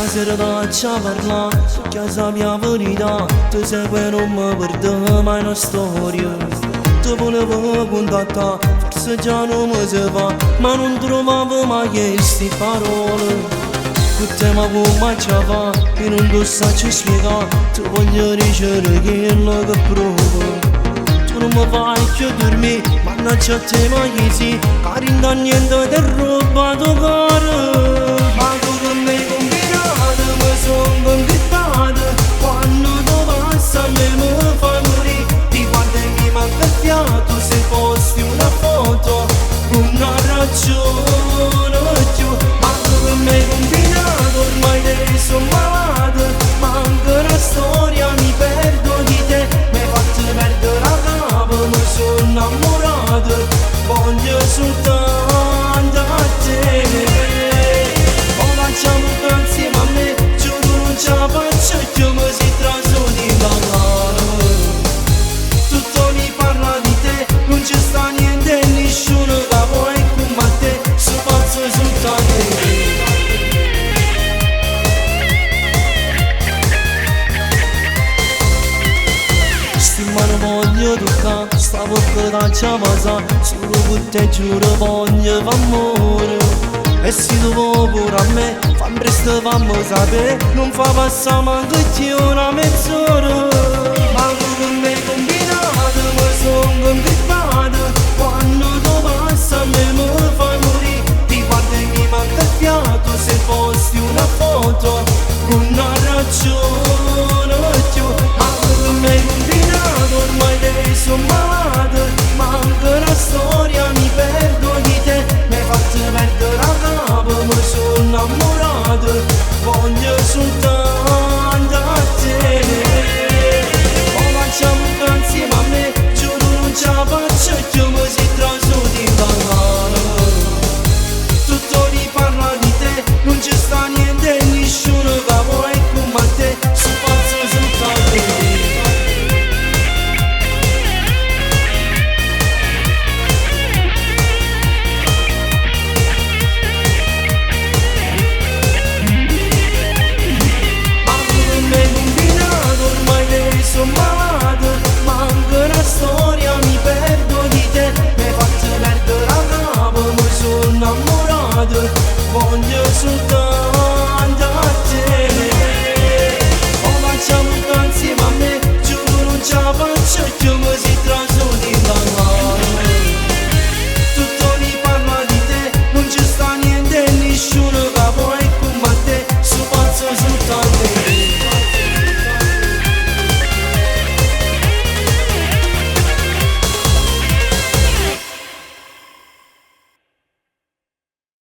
Stasera faccia parla, casa mia verità. Tu sei che non mi perdi mai una storia. Ti volevo contattare, forse già non mi si fa, ma non trovavo mai queste parole. Che tema come ci fa, che non ti saggio spiegare. Ti voglio dicere quello che provo. Tu non mi fai più dormire, mannaggia a te ma chi si, che non niente di roba tu caro. Ma tu che mi hai combinato, mi sono conquistato. Quando tu passi a me mi fai morire. Ti guardo e mi manca il fiato, se posti una foto, una ragione più. Ma tu che mi hai combinato, ormai te sono malato. Manca la storia, mi perdo di te. Mi hai fatto perdere la capo, mi sono innamorato. Voglio soltanto a te. Ora facciamo insieme a me, giuro non ce la faccio più, mi si traso di parlare. Tutto mi parla di te, non ci sta niente e nessuno che vuoi come te. So pazzo soltanto te. Stimano voglio toccare, sta bocca da ciamasa. Solo per te giuro voglio f'amore. E se tu vuoi pure a me, fammi presto, fammi sapere. Non fa passare manco più una mezz'ora. Ma tu che mi hai combinato, mi sono conquistato. Quando tu passi a me mi fai morire. Ti guardo e mi manca il fiato, se posti una foto, una ragione più. Ma tu che mi hai combinato, ormai te sono malato. Manca la storia, mi perdo di te. Mi hai fatto perdere la capo, mi sono innamorato. Voglio soltanto a te. Ora facciamo insieme a me, giuro non ce la faccio più, mi si traso di parlare. Tutto mi parla di te, non ci sta niente e nessuno che vuoi come te. Sono pazzo soltanto te. Sono malato, manca la storia, mi perdo di te. Mi hai fatto perdere la capo, mi sono innamorato. Voglio soltanto a te. Ora facciamo insieme a me, giuro non ce la faccio più, mi